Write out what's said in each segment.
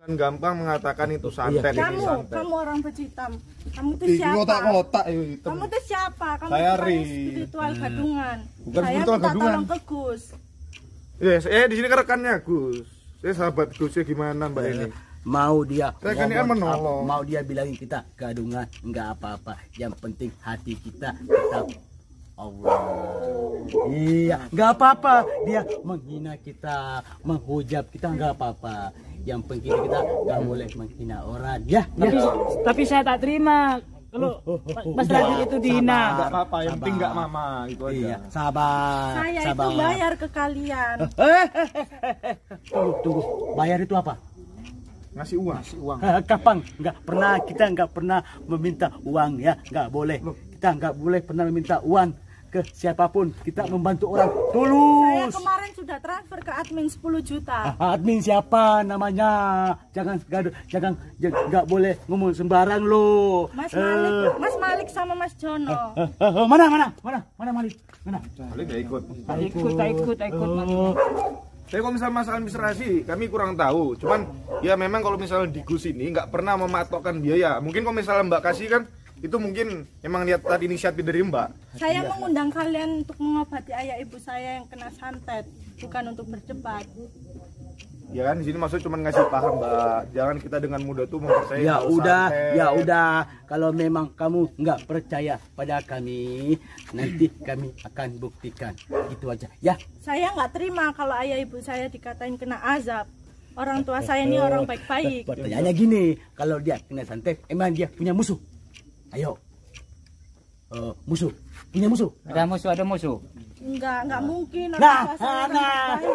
Kan gampang mengatakan itu santet. Kamu orang baju hitam. Kamu itu siapa? Kotak-kotak itu. Kamu itu siapa? Kamu Saya spiritual gadungan. Bukan saya spiritual minta gadungan. tolong ke Gus. Ya, saya di sini kan rekannya Gus. Saya sahabat Gusnya gimana Mbak ini? Mau dia Saya kan ini menolong. mau dia bilangin kita gadungan enggak apa-apa, yang penting hati kita tetap Allah. Iya, enggak apa-apa dia menghina kita, menghujat kita enggak apa-apa. Yang penting kita enggak boleh menghina orang ya. Tapi saya tak terima kalau Mas Radit itu dihina. Enggak apa-apa, yang penting enggak mama itu aja. Iya, sabar. Saya sabar. itu bayar ke kalian. Tunggu. Bayar itu apa? Ngasih uang. Kapan? Kita nggak pernah meminta uang ya, nggak boleh. Kita nggak boleh pernah meminta uang ke siapapun. Kita membantu orang Saya tulus. kemarin sudah transfer ke admin 10 juta. Admin siapa namanya? Jangan nggak boleh ngomong sembarang lo. Mas Malik sama Mas Jono. Mana Malik? Mana? Paling nggak ikut. Tak ikut. Saya kalau misalnya masalah administrasi, kami kurang tahu. Cuman ya memang kalau misalnya di Gus ini nggak pernah mematokkan biaya. Mungkin kalau misalnya Mbak kasih kan, itu mungkin emang lihat tadi inisiatif dari Mbak. Saya mengundang kalian untuk mengobati ayah ibu saya yang kena santet, bukan untuk berdebat. Ya kan di sini maksudnya cuma ngasih paham Mbak. Jangan kita dengan mudah tuh mempercayai. Ya udah. Kalau memang kamu nggak percaya pada kami, nanti kami akan buktikan. Gitu aja ya. Saya nggak terima kalau ayah ibu saya dikatain kena azab. Orang tua saya ini orang baik-baik. Pertanyaannya gini, kalau dia kena santet, emang dia punya musuh? Ayo. Musuh. Punya musuh? Ada musuh. Enggak mungkin. Nah,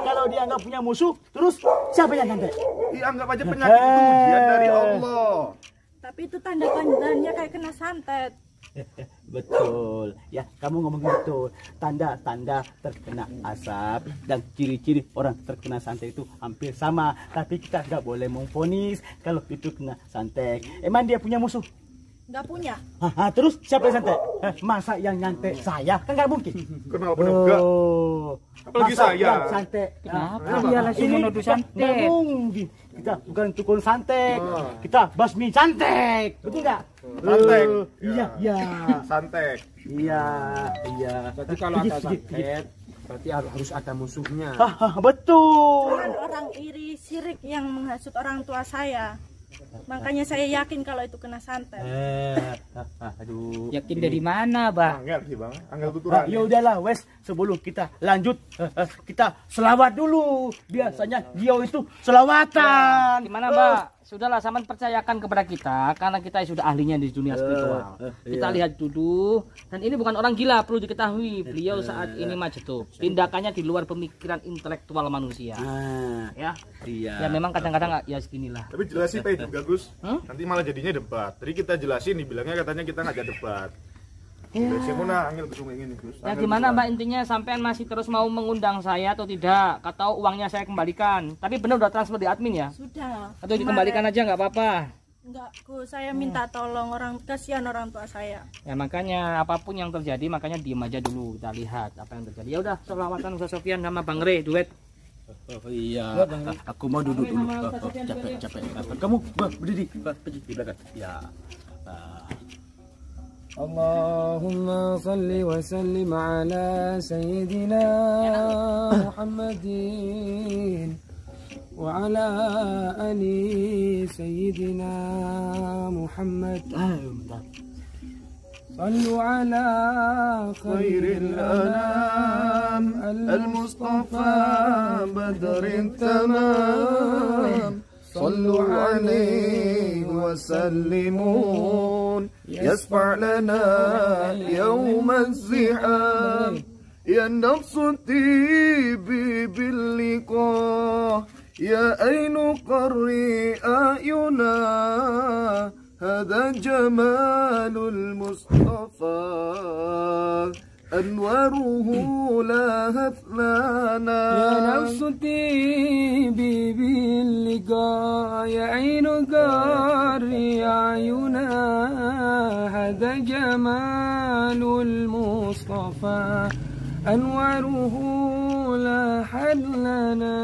kalau dia nggak punya musuh, terus siapa yang santet? Iya, anggap aja penyakit itu ujian dari Allah. Tapi itu tanda-tandanya kayak kena santet. Betul. Ya, kamu ngomong betul. Tanda-tanda terkena asap dan ciri-ciri orang terkena santet itu hampir sama. Tapi kita nggak boleh memvonis kalau itu kena santet. Emang dia punya musuh? Nggak punya. Terus siapa yang santet? Masa yang nyantet saya? Kan nggak mungkin. Kenapa enggak? Apalagi Masa saya. yang santet? Kenapa dia langsung menuduh Nggak santet? mungkin. Kita bukan tukun santet. Kita basmi santet. Betul nggak? Santet. Iya. Santet. Iya. Jadi kalau ada santet, berarti harus ada musuhnya. Betul. Cuman orang iri sirik yang menghasut orang tua saya. Makanya saya yakin kalau itu kena santet. Aduh. Yakin dari mana, Bang? Angel sih Bang. Angel tuturan. Ya udahlah, wes. Sebelum kita lanjut, kita selawat dulu. Biasanya dia itu selawatan. Gimana, Mbak? Sudahlah, sama percayakan kepada kita karena kita sudah ahlinya di dunia spiritual. Kita lihat dulu, dan ini bukan orang gila, perlu diketahui. Beliau saat ini majtub. Tindakannya di luar pemikiran intelektual manusia. Ya. Iya. Ya memang kadang-kadang ya seginilah. Tapi jelasin Pak juga Gus. Nanti malah jadinya debat. Tadi kita jelasin, dibilangnya katanya kita ngajak debat. Saya mau Angel kesung ini Gus. Ya gimana Mbak, intinya sampean masih terus mau mengundang saya atau tidak? Atau uangnya saya kembalikan? Tapi benar udah transfer di admin ya? Sudah. Atau dikembalikan aja nggak apa-apa? Enggak, Gus. Saya minta tolong kasihan orang tua saya. Ya makanya apapun yang terjadi, makanya diem aja dulu, kita lihat apa yang terjadi. Ya udah, selawatan Ustaz Sofyan sama Bang Re duet. Iya. Aku mau duduk dulu. Capek. Kamu berdiri di belakang. Ya. اللهم صل وسلم على سيدنا محمد وعلى آل سيدنا محمد صلوا على خير الأنام المصطفى بدر تمام صلوا عليه وسلمون يشفع لنا يوم الزحام يا نفس طيبي باللقاء يا عين قري أعينا هذا جمال المصطفى أنواره لاهت لنا يا نفس طيبي باللقاء يا عين قري أعينا هذا جمال المصطفى أنواره لاحت لنا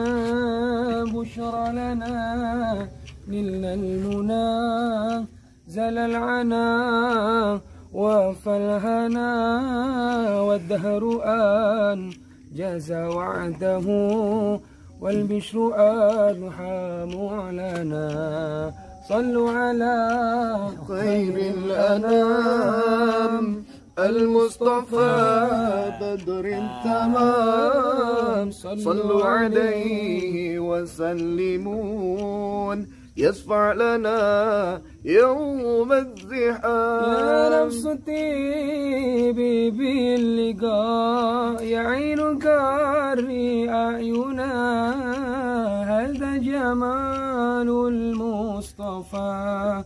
بشرى لنا نلنا المنى زل العنا وفى الهنا والدهر آن جاز وعده والبشر ألحام علنا صلوا على خير الأنام المصطفى بدر التمام صلوا عليه وسلمون يشفع لنا يوم الزحام يا نفس طيبي باللقاء يعين كاري أعينا هذا جمال المصطفى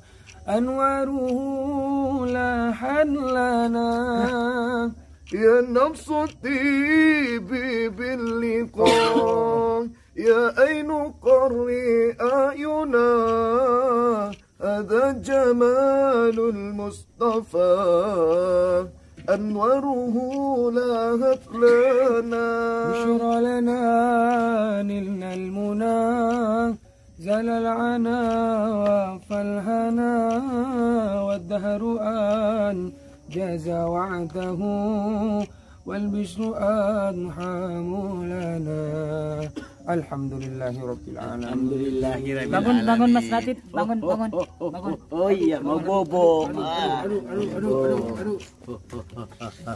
أنواره لاحت لنا يا نفس طيبي باللقاء يا أين قري أعينا هذا جمال المصطفى أنواره لاهت لنا بشرى لنا نلنا المنى زل العنا وفى الهنا والدهر آن جاز وعده والبشر أنحام لنا الحمد لله رب العالمين. Alhamdulillahirabbil Bangun, alamin. bangun Mas Latif, bangun, bangun. Bangun. Oh iya, mau bobo.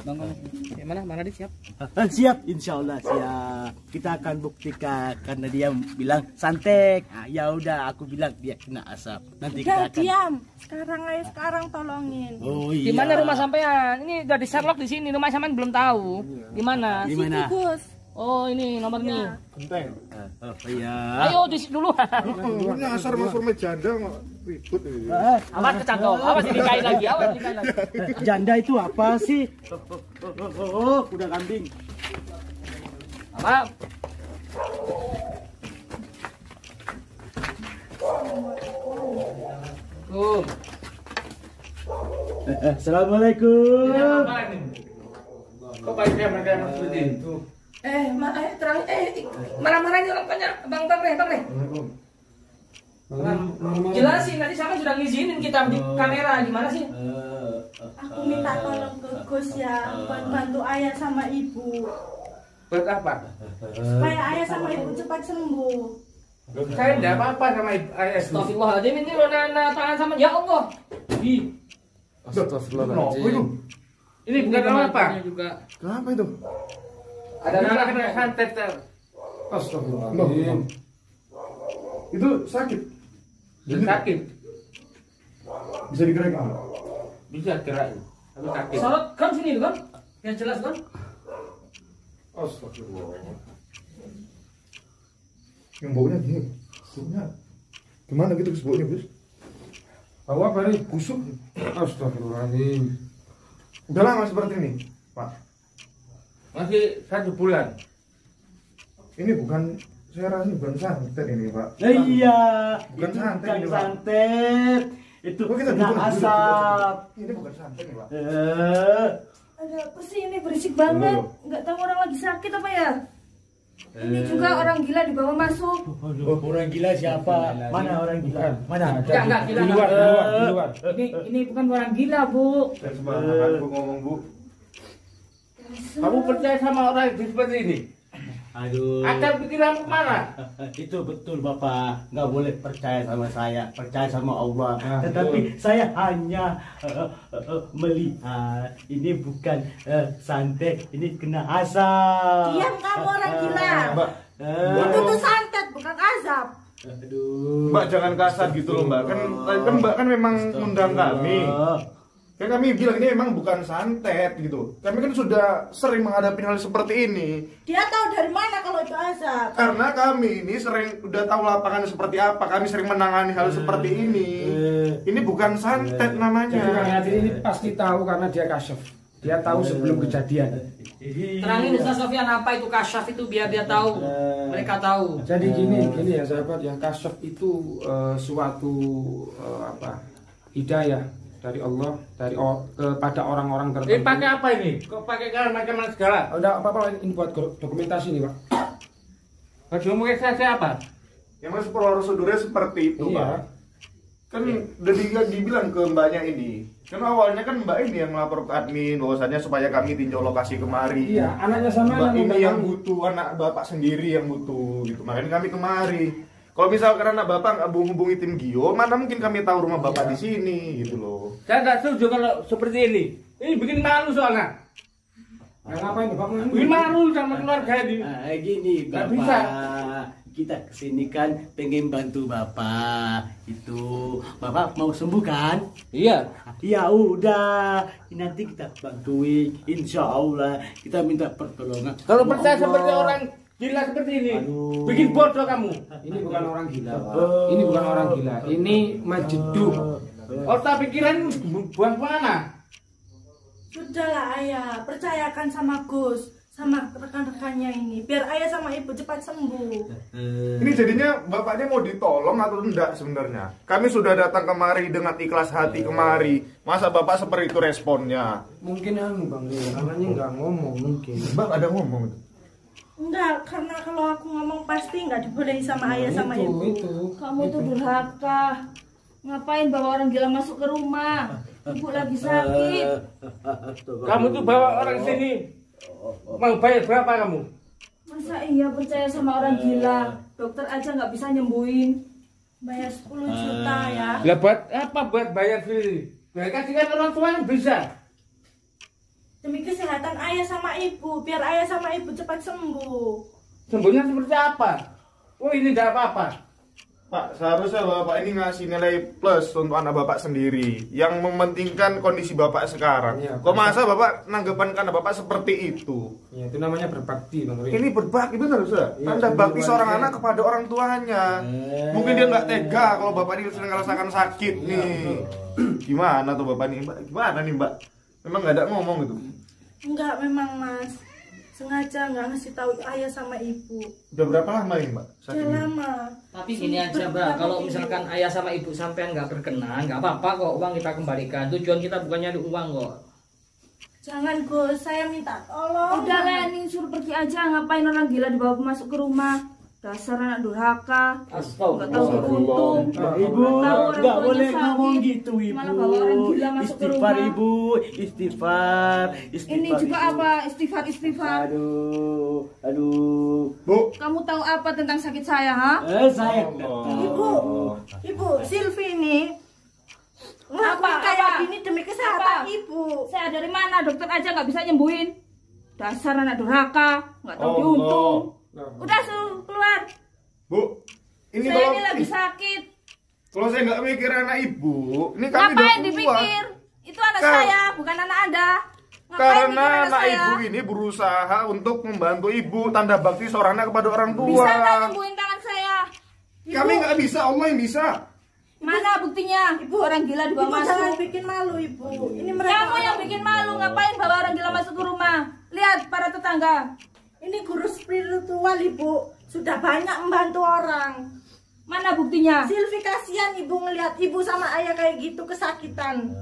Bangun. Mana dia siap? Siap, insya Allah siap. Kita akan buktikan karena dia bilang santek. Nah, ya udah, aku bilang dia kena asap. Nanti Udah kita akan. diam. Sekarang tolongin. Oh Di iya. mana rumah sampean? Ini udah di Sherlock di sini. Rumah sampean belum tahu. Di mana? Di Situ mana? Gus. Oh, ini nomor nih. Genteng. Oh iya. Ayo di situ dulu. Ini asar masuk janda kok ribut ini. Awas kecantol. Awas dinikahin lagi. Awas dinikahin lagi. Janda itu apa sih? Oh, kuda kambing. Maaf. Assalamualaikum. Kok baiknya mereka yang seperti itu? Marah-marah ini orang banyak. Bang Reh. Jelasin, nanti sama sudah ngizinin kita di kamera. Gimana sih? Aku minta tolong ke Gus ya, buat bantu ayah sama ibu. Buat apa? Supaya ayah sama ibu cepat sembuh. Saya tidak apa-apa sama ayah. Astagfirullahaladzim, ini lo nana tangan sama ya Allah. Astagfirullahaladzim. Ini bukan apa? Juga. Kenapa itu? Ada nama kena santet. Astagfirullahaladzim. Itu sakit. Sakit. Bisa digerakkan. Bisa gerak. Tapi sakit. Sorot kan sini kan? Yang jelas kan? Astagfirullah. Yang baunya gini. Baunya gimana gitu baunya, Gus? Tahu apa nih? Busuk. Astagfirullahaladzim. Udah lama seperti ini, Pak. Masih 1 bulan. Ini bukan, saya rasa ini bukan santet ini, Pak. Iya. Bukan itu santet bukan ini, Pak. santet. Itu Oh, kita kena duduk, asap. Ini bukan santet nih, Pak. Ada apa sih ini berisik banget? Nggak tahu orang lagi sakit apa ya? Ini juga orang gila dibawa masuk. Orang gila siapa? Mana orang gila? Mana? Enggak, Di gila. luar. Ini bukan orang gila, Bu. Dan sembarangan Bu ngomong, Bu. Kamu percaya sama orang yang seperti ini? Aduh. Akal pikiranmu kemana? Itu betul Bapak, nggak boleh percaya sama saya, percaya sama Allah. Ah, Tetapi saya hanya melihat ini bukan santet, ini kena asap. Diam kamu orang gila. Mbak, Itu tuh santet, bukan azab. Aduh. Mbak jangan kasar gitu loh, Mbak. Kan Mbak kan memang ngundang kami. Kan kami bilang ini memang bukan santet gitu. Kami kan sudah sering menghadapi hal seperti ini. Dia tahu dari mana kalau itu azab? Karena kami ini sering udah tahu lapangan seperti apa. Kami sering menangani hal seperti ini. Ini bukan santet Jadi Kang namanya. Hadi ini pasti tahu karena dia kasyaf. Dia tahu sebelum kejadian. Terangin Ustaz Sofian apa itu kasyaf itu biar dia tahu. Mereka tahu. Jadi gini ya sahabat, yang kasyaf itu suatu hidayah dari Allah kepada orang-orang tertentu. Ini pakai apa ini? Kok pakai macam-macam segala? Udah apa-apa ini buat dokumentasi nih, Pak. Baju muka saya apa? Yang mas prosedurnya seperti itu, Iya. Pak. Kan udah dibilang ke mbaknya ini. Kan awalnya kan mbak ini yang melapor ke admin bahwasannya supaya kami tinjau lokasi kemari. Iya, anaknya sama Mbak anak ini muda yang kamu. butuh, anak bapak sendiri yang butuh gitu. Makanya kami kemari. Kalau misalkan anak bapak nggak hubungi tim Gio, mana mungkin kami tahu rumah bapak di sini gitu loh. Saya nggak setuju kalau seperti ini. Ini bikin malu soalnya. Nah, ngapain Bapak mengambil? Bikin malu sama keluarga ini. Gini Nggak Bapak, bisa. kita kesini kan pengen bantu Bapak. Itu Bapak mau sembuh kan? Iya. Ya udah, nanti kita bantuin. Insya Allah kita minta pertolongan. Kalau sama percaya Allah. seperti orang gila seperti ini, Aduh. bikin bodoh kamu. Ini bukan orang gila, Pak. Ini bukan orang gila. Ini majeduk. Otak pikiran buang mana? Sudahlah ayah, percayakan sama Gus, sama rekan-rekannya ini, biar ayah sama ibu cepat sembuh. Ini jadinya bapaknya mau ditolong atau enggak sebenarnya? Kami sudah datang kemari dengan ikhlas hati kemari. Masa bapak seperti itu responnya? Mungkin Bang Leo, anaknya nggak ngomong mungkin. Mbak ada ngomong itu. Enggak, karena kalau aku ngomong pasti nggak dibolehin sama ayah sama ibu. Itu. Kamu tuh durhaka. Ngapain bawa orang gila masuk ke rumah? Ibu lagi sakit. Kamu tuh bawa orang sini, mau bayar berapa kamu? Masa iya percaya sama orang gila? Dokter aja nggak bisa nyembuhin. Bayar 10 juta ya. Lah buat apa? Buat bayar sendiri. Mereka kasihkan orang tua yang bisa. Demi kesehatan ayah sama ibu, biar ayah sama ibu cepat sembuh. Sembuhnya seperti apa? Oh ini tidak apa-apa. Pak, seharusnya bapak ini ngasih nilai plus untuk anak bapak sendiri yang mementingkan kondisi bapak sekarang. Iya, Kok masa bapak nanggapan karena bapak seperti itu? Ya, itu namanya berbakti, Bang Leo. Ini berbakti benar sudah. Iya, Tanda sebagai bakti seorang wali. anak kepada orang tuanya. Mungkin dia nggak tega kalau bapak ini sedang merasakan sakit nih. Gimana tuh bapak nih, Mbak? Gimana nih, Mbak? Memang nggak ada ngomong gitu. Enggak, memang Mas. Sengaja nggak ngasih tahu ayah sama ibu. Udah berapa lama ini, Mbak? Udah lama. Tapi gini aja, Mbak, kalau misalkan ayah sama ibu sampean nggak berkenan, nggak apa-apa kok, uang kita kembalikan. Tujuan kita bukan nyari uang kok. Jangan Gus, saya minta tolong. Udah Lenin suruh pergi aja, ngapain orang gila dibawa masuk ke rumah? Dasar anak durhaka. Nggak tahu beruntung. Ibu, Nggak tahu orang nggak tuanya boleh sakit. ngomong gitu, Ibu. Malah bawa orang gila masuk ke Istighfar, rumah. Ibu. Istighfar. Ini juga Ibu. apa? Istighfar. Aduh. Bu, Kamu tahu apa tentang sakit saya, ha? Saya Ibu, Silvi ini ngelakuin Apa? kayak Apa? gini demi kesehatan Apa? ibu. Saya dari mana? Dokter aja nggak bisa nyembuhin. Dasar anak durhaka, nggak tahu Allah. diuntung. Udah suruh keluar. Bu, ini Saya kalau ini lagi sakit. kalau saya nggak mikir anak ibu, ini kami Ngapain udah tua. dipikir? Itu anak Kan- saya, bukan anak Anda. Ngapain Karena mikir anak saya? ibu ini berusaha untuk membantu ibu, tanda bakti seorang anak kepada orang tua. Bisa nggak nyembuhin tangan saya? Kami nggak bisa, Allah yang bisa. Mana buktinya? Ibu orang gila Ibu dibawa jangan masuk. bikin malu ibu. Ini mereka Kamu yang bikin malu, ngapain bawa orang gila masuk ke rumah? Lihat para tetangga. Ini guru spiritual ibu. Sudah banyak membantu orang. Mana buktinya? Silvi kasihan ibu ngelihat ibu sama ayah kayak gitu kesakitan.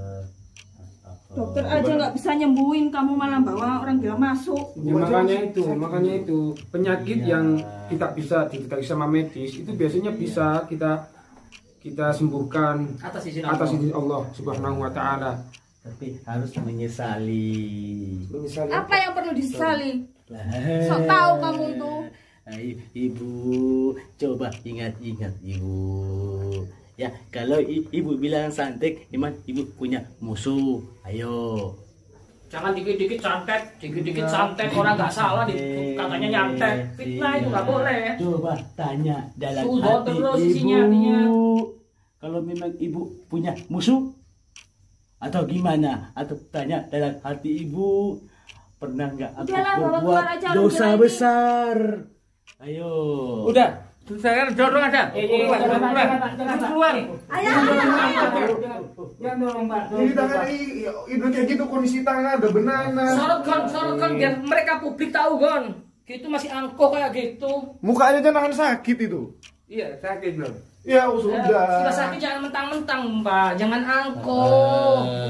Dokter aja nggak bisa nyembuhin, kamu malah bawa orang gila masuk. Ya, makanya itu penyakit yang kita bisa dideteksi sama medis itu biasanya bisa kita sembuhkan Atas izin atas Allah. izin Allah Subhanahu wa taala. tapi harus menyesali. Misalnya Apa yang perlu disesali? Lah. Sok tahu kamu itu. Ayo, Ibu, coba ingat-ingat Ibu. Ya, kalau Ibu bilang santet, memang Ibu punya musuh. Ayo. Jangan dikit-dikit santet, orang nggak salah katanya nyantet. Fitnah itu nggak boleh. Coba tanya dalam Sudah hati terus Ibu. isinya artinya. Kalau memang Ibu punya musuh atau gimana? Atau tanya dalam hati Ibu, pernah nggak aku Udahlah, bawa berbuat keluar aja orang dosa gila ini. besar? Ayo. Udah, saya dorong aja. Keluar. Ayah, Ini tangan ini, ibu kayak gitu kondisi tangan udah benanan. Sorot biar mereka publik tahu Gon. Gitu masih angko kayak gitu. Mukanya aja nahan sakit itu. Iya, sakit belum? Ya Sudah sudah. sakit jangan mentang-mentang Mbak, jangan angko.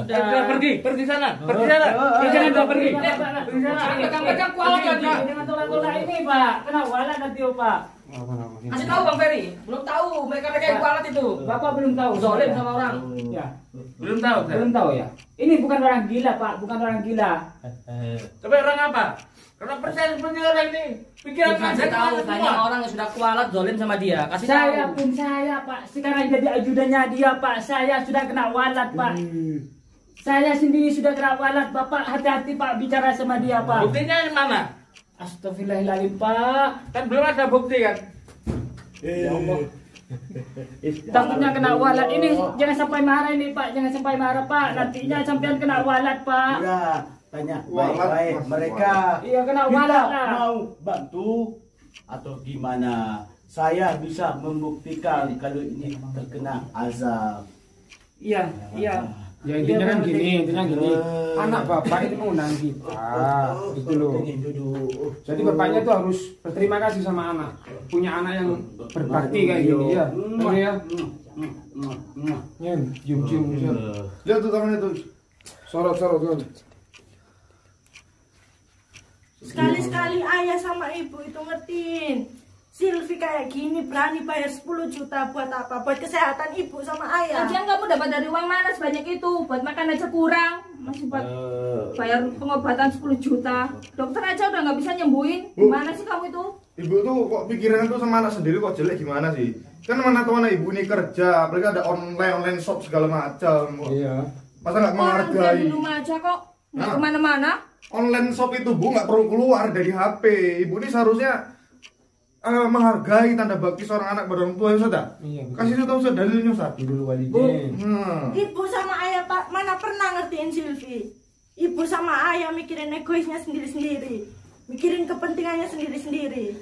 Udah pergi sana. Jangan udah pergi. Pegang-pegang kuala jadi. Jangan tolak-tolak ini Pak, kena wala nanti Pak. Kasih tahu Bang Ferry, belum tahu mereka yang kualat itu. Bapak belum tahu. Zolim sama orang. Ya. Belum tahu. Belum tahu ya. Ini bukan orang gila, Pak, bukan orang gila. Tapi orang apa? Karena percaya seperti orang ini. Pikiran Kasih tahu, tanya orang yang sudah kualat zolim sama dia. Kasih Saya tahu. pun saya, Pak, sekarang jadi ajudannya dia, Pak. Saya sudah kena walat, Pak. Saya sendiri sudah kena walat, Bapak. Hati-hati, Pak, bicara sama dia, Pak. Buktinya di mana? Astagfirullahaladzim, Pak. Kan belum ada bukti kan? Ya Allah. Takutnya kena walat. Ini jangan sampai marah ini, Pak. Jangan sampai marah, Pak. Nantinya sampean kena walat, Pak. Udah, tanya baik-baik mereka. Iya, kena Kita walat lah. mau bantu atau gimana? Saya bisa membuktikan kalau ini terkena azab. Iya, iya. Ya intinya kan gini, anak bapak itu mengundang kita, gitu loh. Jadi bapaknya tuh harus berterima kasih sama anak, punya anak yang berbakti kayak gini ya, bener ya. Cium. Lihat tuh tangannya tuh. Sorot. Sekali-sekali ayah sama ibu itu ngertiin. Silvi kayak gini berani bayar 10 juta buat apa? Buat kesehatan ibu sama ayah. Lagian kamu dapat dari uang mana sebanyak itu? Buat makan aja kurang. Masih buat bayar pengobatan 10 juta. Dokter aja udah nggak bisa nyembuhin. Gimana sih kamu itu? Ibu tuh kok pikiran tuh sama anak sendiri kok jelek gimana sih? Kan mana tuh anak ibu ini kerja, apalagi ada online shop segala macam. Iya. Masa nggak Orang dia menghargai? di rumah aja kok. Nggak Nah. kemana-mana. Online shop itu bu nggak perlu keluar dari HP. Ibu ini seharusnya menghargai tanda bakti seorang anak pada orang tua, Ustaz. Iya, betul. Kasih tahu Ustaz dalilnya, Ustaz. Bu, Ibu sama ayah Pak mana pernah ngertiin Silvi? Ibu sama ayah mikirin egoisnya sendiri-sendiri, mikirin kepentingannya sendiri-sendiri.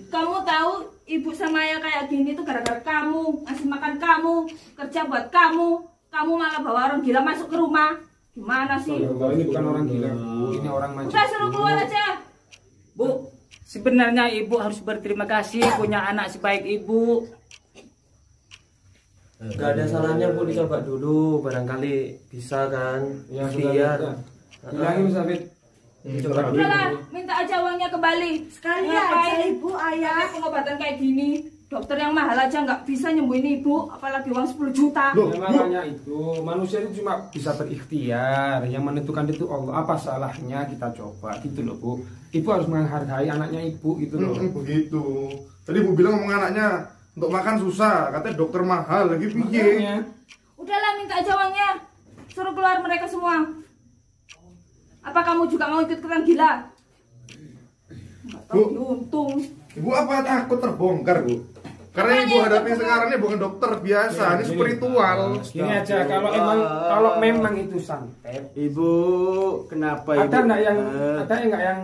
Kamu tahu ibu sama ayah kayak gini tuh gara-gara kamu. Ngasih makan kamu, kerja buat kamu. Kamu malah bawa orang gila masuk ke rumah. Gimana sih? ini bukan orang gila, Bu. Ini orang macam. Udah suruh keluar aja. Bu, sebenarnya ibu harus berterima kasih punya anak sebaik ibu. Gak ada salahnya Bu dicoba dulu, barangkali bisa kan? Ya, Biar bilangin Safit. dicoba dulu. Udahlah, minta aja uangnya kembali. Sekali Ngapain aja ibu ayah. pakai pengobatan kayak gini? Dokter yang mahal aja nggak bisa nyembuhin ibu, apalagi uang 10 juta. Loh, Ya, makanya itu manusia itu cuma bisa berikhtiar, yang menentukan itu Allah. Apa salahnya kita coba gitu loh, Bu. Ibu harus menghargai anaknya ibu gitu loh. begitu. Tadi ibu bilang ngomong anaknya untuk makan susah, katanya dokter mahal lagi piye. Makanya. Udahlah, minta aja uangnya. Suruh keluar mereka semua. Apa kamu juga mau ikut keren gila? Nggak tahu Bu. diuntung. Ibu apa takut terbongkar, Bu? Karena ibu hadapi sekarang ini bukan dokter biasa, ini spiritual. Gini aja, kalau memang itu santet, Ibu, kenapa ibu? ada nggak yang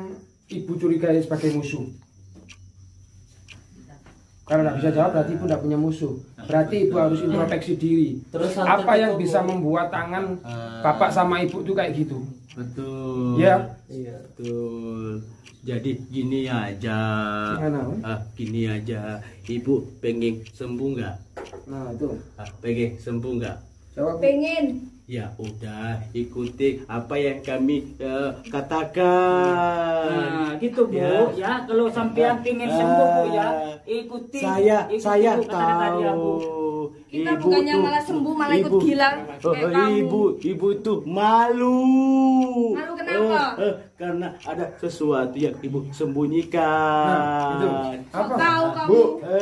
ibu curigai sebagai musuh? Kalau nggak bisa jawab berarti ibu nggak punya musuh. Berarti ibu harus introspeksi diri. Terus santet Apa yang itu, bisa Bu? membuat tangan bapak sama ibu tuh kayak gitu? Betul. Ya. Iya. Betul. Jadi gini aja. Gimana? Gini aja. Ibu pengen sembuh nggak? Nah itu. Pengen sembuh nggak? Jawab. Pengen. Ya udah, ikuti apa yang kami katakan. Nah, gitu Bu. Ya. Ya, kalau sampean pingin sembuh Bu ya, ikuti. ikuti Saya Bu, kata-kata dia, Bu. tahu. Kita Ibu bukannya tuh- malah sembuh, malah ikut gila kayak kamu. Ibu tuh malu. Malu kenapa? Karena ada sesuatu yang ibu sembunyikan. Nah, itu. Sok tahu kamu. Bu, Kita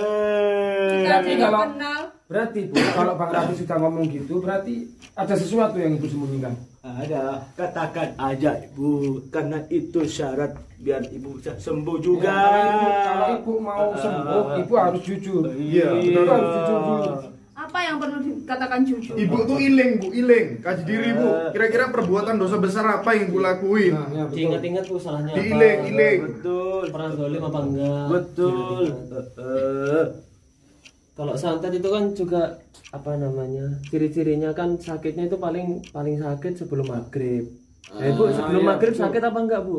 aja Tapi nggak kalau- kenal. Berarti Bu, kalau Bang Raffi sudah ngomong gitu, berarti ada sesuatu yang ibu sembunyikan. Ada, katakan aja ibu, karena itu syarat biar ibu bisa sembuh juga. Ya, kalau ibu mau sembuh, ibu harus jujur. Iya, Ibu benar. harus jujur dulu. Apa yang perlu dikatakan jujur? ibu tuh iling, Bu, iling. Kaji diri, Bu. Kira-kira perbuatan dosa besar apa yang ibu lakuin? Nah, ya, betul. Diingat-ingat Bu salahnya apa? Diiling. Betul, Pernah zalim apa enggak? betul. Kalau santet itu kan juga apa namanya? Ciri-cirinya kan sakitnya itu paling sakit sebelum maghrib. Nah, Ibu sebelum iya, maghrib betul. sakit apa enggak Bu?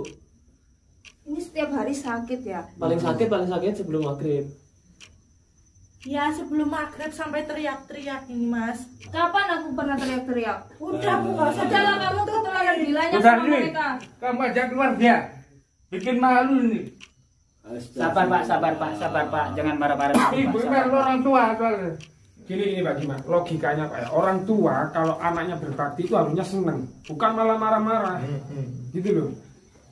Ini setiap hari sakit ya. Paling sakit sebelum maghrib. Ya sebelum maghrib sampai teriak-teriak ini Mas. Kapan aku pernah teriak-teriak? Udah Bu nggak usah Udahlah, kamu tuh ketularan gilanya Udah sama nih, mereka. kamu ajak keluar dia. Bikin malu nih. Sabar Pak, jangan marah-marah. Ibu memang orang tua soalnya. Gini Pak Gima, logikanya Pak ya, orang tua kalau anaknya berbakti itu harusnya seneng, bukan malah marah-marah, gitu loh.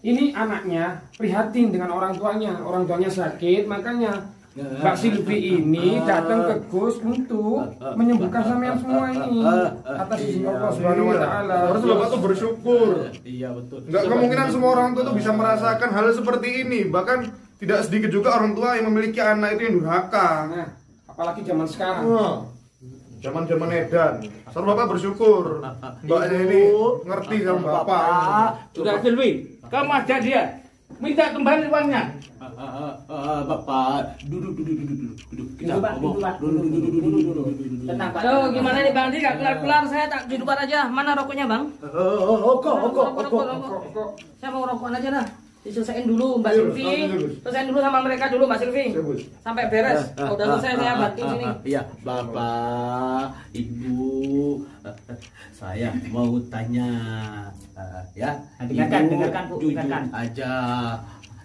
Ini anaknya prihatin dengan orang tuanya sakit, makanya Mbak Silvi ini datang ke Gus untuk menyembuhkan sampean semua ini atas izin Allah Subhanahu wa taala. Harus Bapak tuh bersyukur. Iya betul. Enggak kemungkinan semua orang tua tuh bisa merasakan hal seperti ini. Bahkan tidak sedikit juga orang tua yang memiliki anak itu yang durhaka. Nah, apalagi zaman sekarang. Zaman-zaman edan. Harus Bapak bersyukur. Mbaknya ini ngerti sama Bapak. Sudah Silvi, kamu ajak dia. Minta kembali uangnya. Bapak, duduk. Kita ngomong. Duduk. Tenang Pak. So, gimana nih Bang? Tidak kelar-kelar, saya tak di depan aja. Mana rokoknya Bang? Kok Saya mau rokokan aja dah. Diselesain dulu Mbak Silvi. Selesaiin dulu sama mereka dulu Mbak Silvi. Sampai beres. Udah selesai saya bantu sini. Iya, Bapak, Ibu, saya mau tanya, ya. Dengarkan, Bu, jujur dengarkan. aja.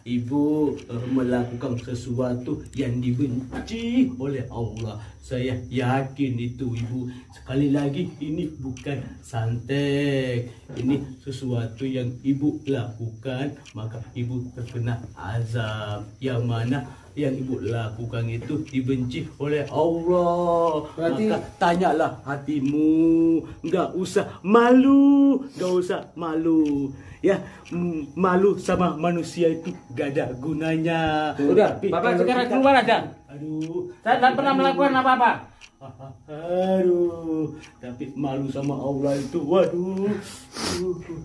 Ibu melakukan sesuatu yang dibenci oleh Allah. Saya yakin itu Ibu. Sekali lagi ini bukan santet. Ini sesuatu yang Ibu lakukan, maka Ibu terkena azab. Yang mana yang Ibu lakukan itu dibenci oleh Allah. Berarti maka tanyalah hatimu. Nggak usah malu. Ya, malu sama manusia itu gak ada gunanya. Udah, Bapak sekarang keluar aja. Aduh, Saya tak pernah melakukan apa-apa. aduh, tapi malu sama Allah itu, waduh,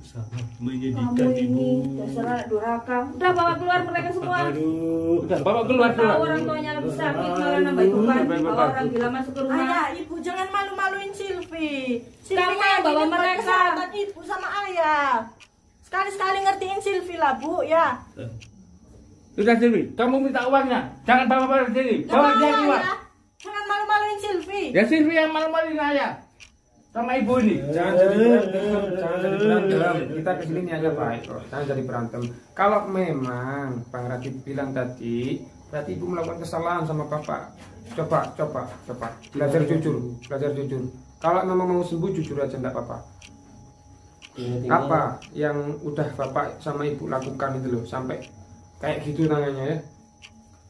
sangat menyedihkan Kamu Ibu. ini dasar anak durhaka. Udah bawa keluar mereka semua. Aduh, Udah, Bapak keluar. Tahu orang tuanya lagi sakit malah nambah beban. Bawa orang gila masuk ke rumah. Ayah, ibu jangan malu-maluin Silvi. Kamu yang bawa mereka. Kesehatan ibu sama ayah. Sekali-sekali ngertiin Silvi lah Bu ya. Sudah Silvi, kamu minta uangnya. Jangan bawa sini. Bawa dia keluar. Ayah. Jangan malu-maluin Silvi. Ya Silvi yang malu-maluin ayah. Sama ibu ini. jangan jadi berantem. Kita kesini ini aja baik kok. Jangan jadi berantem. Kalau memang Bang Radit bilang tadi, berarti Ibu melakukan kesalahan sama Bapak. Coba. Belajar jujur. Kalau memang mau sembuh jujur aja enggak apa-apa. Apa yang udah Bapak sama Ibu lakukan itu loh sampai kayak gitu tangannya ya?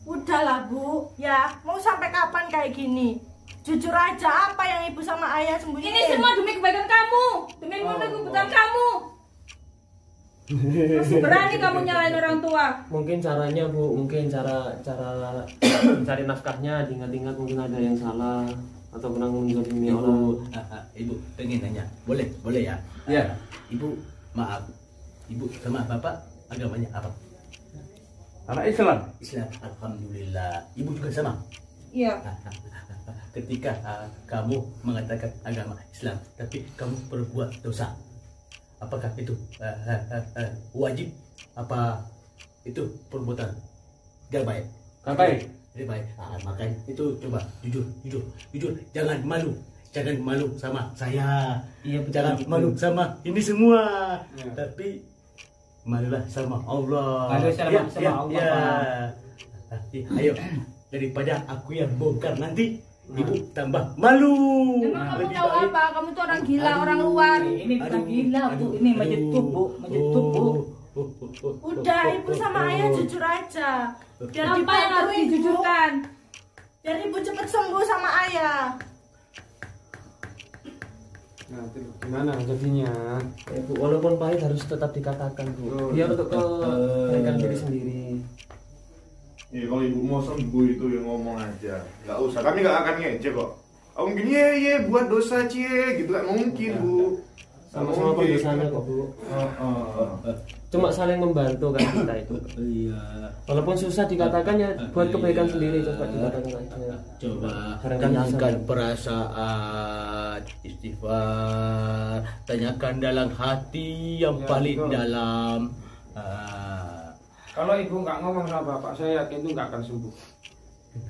Udahlah Bu, ya mau sampai kapan kayak gini? Jujur aja apa yang ibu sama ayah sembunyiin. Ini semua demi kebaikan kamu, demi kebutuhan kamu. Masih berani kamu nyalain orang tua. Mungkin caranya Bu, mungkin cara cari nafkahnya diingat-ingat mungkin ada yang salah atau pernah menzalimi orang. Ibu pengen nanya, boleh ya? Ya. Ibu, maaf, Ibu sama Bapak agamanya apa? Anak Islam. Islam, alhamdulillah. Ibu juga sama. Iya. Ketika kamu mengatakan agama Islam, tapi kamu berbuat dosa, apakah itu wajib? Apa itu perbuatan gak baik? Gak baik. Gak baik. Makanya itu coba jujur, jangan malu sama saya. Iya, Jangan malu sama ini semua. Tapi malulah sama Allah. Malu sama Allah, Ayo, daripada aku yang bongkar nanti, Ibu tambah malu. Emang kamu tahu apa? Kamu tuh orang gila, orang luar. Ini bukan gila Bu, ini menyetup Bu. Udah ibu sama ayah jujur aja. Biar Apa yang harus dibantu ibu. dijujurkan? Biar ibu cepet sembuh sama ayah. Nah, itu gimana jadinya? Ya, Bu, walaupun pahit harus tetap dikatakan Bu. Biar untuk kebaikan diri sendiri. Ya kalau ibu mau sembuh itu yang ngomong aja, nggak usah. Kami nggak akan ngejek kok. Oh mungkin iya buat dosa cie gitu kan mungkin Bu. Sama-sama pembesarnya kok Bu. Cuma saling membantu kan kita itu. Iya. Walaupun susah dikatakan ya buat kebaikan sendiri coba dikatakan aja. Coba Barangkali tanyakan bisa. perasaan, istighfar, tanyakan dalam hati yang paling dalam. Kalau Ibu nggak ngomong sama Bapak, saya yakin itu nggak akan sembuh.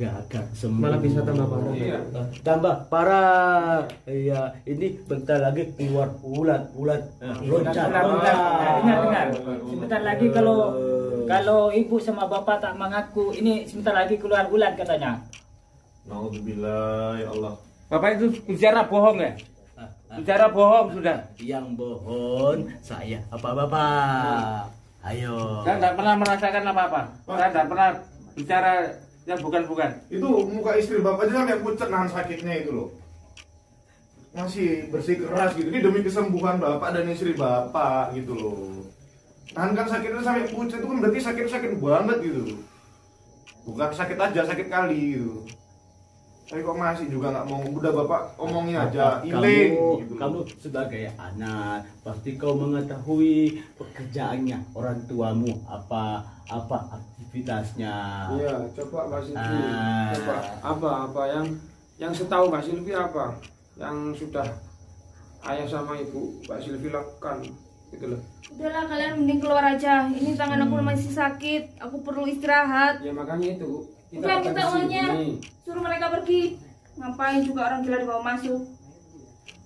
Gak akan sembuh. Malah bisa tambah parah. Iya. Tambah parah. Iya, ini bentar lagi keluar ulat loncat. Dengar. Sebentar lagi kalau Kalau ibu sama bapak tak mengaku, ini sebentar lagi keluar ulat katanya. Naudzubillah ya Allah. Bapak itu bicara bohong ya? Bicara bohong sudah. Yang bohong saya apa bapak? Ayo. Saya tidak pernah merasakan apa-apa. Saya tidak pernah bicara yang bukan-bukan. Itu muka istri bapak aja sampai pucat nahan sakitnya itu loh. Masih bersikeras gitu. Ini demi kesembuhan bapak dan istri bapak gitu loh. Nahan kan sakitnya sampai pucat itu kan berarti sakit banget gitu. Bukan sakit aja, sakit kali gitu. Tapi kok masih juga nggak mau, udah bapak omongin aja, iling gitu. Kamu sebagai anak pasti kau mengetahui pekerjaannya orang tuamu apa aktivitasnya. Iya, coba Mbak Silvi. Coba apa yang setahu Mbak Silvi apa? Yang sudah ayah sama ibu Mbak Silvi lakukan gitu loh. Udahlah kalian mending keluar aja. Ini tangan aku masih sakit. Aku perlu istirahat. Ya makanya itu. Udah minta uangnya. Suruh mereka pergi. Ngapain juga orang gila dibawa masuk?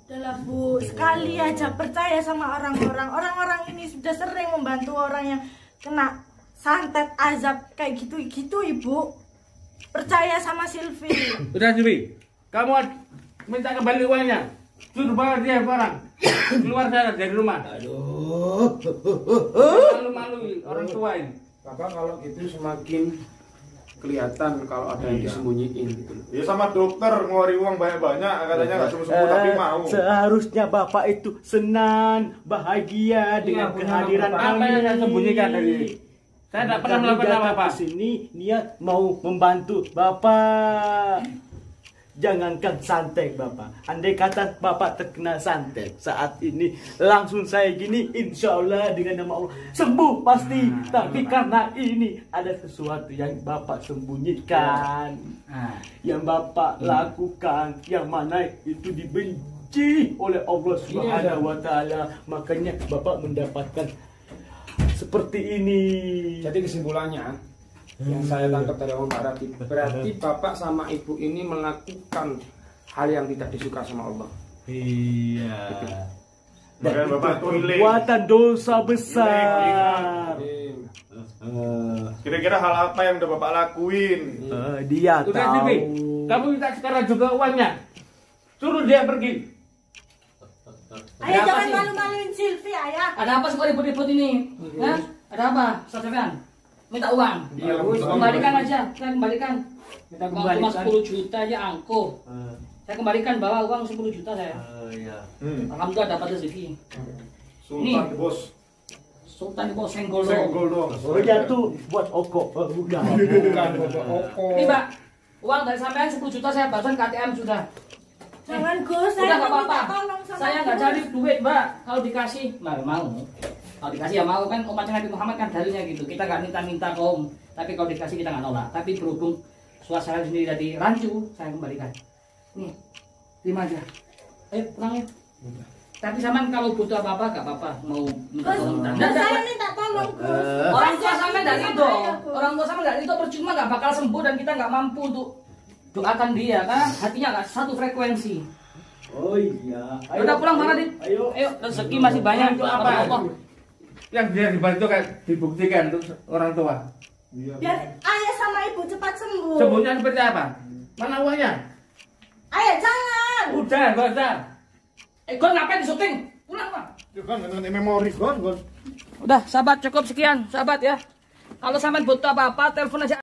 Udahlah Bu, sekali aja percaya sama orang-orang. Orang-orang ini sudah sering membantu orang yang kena santet azab kayak gitu-gitu Ibu. Percaya sama Silvi. Udah Silvi, kamu minta kembali uangnya. Suruh bawa dia barang. Keluar sana dari rumah. Aduh. Malu-malu orang tua ini. Bapak kalau gitu semakin kelihatan kalau ada yang disembunyiin gitu loh. Ya sama dokter ngeluarin uang banyak-banyak katanya nggak sembuh tapi mau. Seharusnya bapak itu senang, bahagia dengan kehadiran apa kami. yang saya sembunyikan dari saya tidak pernah melakukan apa-apa. Sini niat mau membantu bapak. Jangankan santet bapak, andai kata bapak terkena santet saat ini langsung saya gini, insya Allah dengan nama Allah sembuh pasti. Tapi karena ini ada sesuatu yang bapak sembunyikan, yang bapak lakukan, yang mana itu dibenci oleh Allah Subhanahu Wa Taala, makanya bapak mendapatkan seperti ini. Jadi kesimpulannya yang saya tangkap dari Om Pak Ratib, berarti bapak sama ibu ini melakukan hal yang tidak disuka sama Allah. Iya. Dan bapak toilet. Perbuatan dosa besar. Kira-kira hal apa yang udah bapak lakuin? Dia Udah tahu. Silvi, kamu minta sekarang juga uangnya. Suruh dia pergi. Ayah Ada apa jangan sih? malu-maluin Silvi ayah. Ada apa sih kok ribut-ribut ini? Hah? Ada apa, Ustaz Sofyan? Minta uang. Iya, Kembalikan aja, saya kembalikan. Kita Uang cuma kembalikan. 10 juta aja angko. Saya kembalikan, bawa uang 10 juta saya. Iya. Alhamdulillah dapat rezeki. Sultan bos. Sultan di bawah senggol. Senggol dong. Oh jatuh buat oko. Bukan. Bukan bapak Oko. Ini Mbak, uang dari sampean 10 juta saya barusan KTM sudah. Jangan Gus, Udah saya nggak minta apa-apa. tolong sama Saya nggak Gus. cari duit Mbak. Kalau dikasih, mau. Kalau dikasih ya mau, kan umatnya Nabi Muhammad kan dalilnya gitu. Kita nggak minta-minta kaum, tapi kalau dikasih kita nggak nolak. Tapi berhubung suasana sendiri jadi rancu, saya kembalikan. Nih, terima aja. Ayo pulang ya. Tapi sampean kalau butuh apa-apa nggak apa-apa, mau minta Gus, tolong. Gus, saya minta tolong Gus. Orang tua Saya sampean minta dari sama itu, ayah, Gus. orang tua sampean dari itu percuma nggak bakal sembuh dan kita nggak mampu untuk doakan dia, karena hatinya nggak satu frekuensi. Oh iya. Udah pulang Bang Radit. Ayo. Rezeki masih banyak Itu untuk apa? Allah. Yang dia dibantu kan dibuktikan untuk orang tua. Biar ayah sama ibu cepat sembuh. Sembuhnya seperti apa? Mana uangnya? Ayah jangan. Udah, nggak usah. Gon ngapain di syuting? Pulang Pak. Itu kan dengan memori kan. Udah, sahabat cukup sekian, sahabat ya. Kalau sampean butuh apa-apa, telepon aja.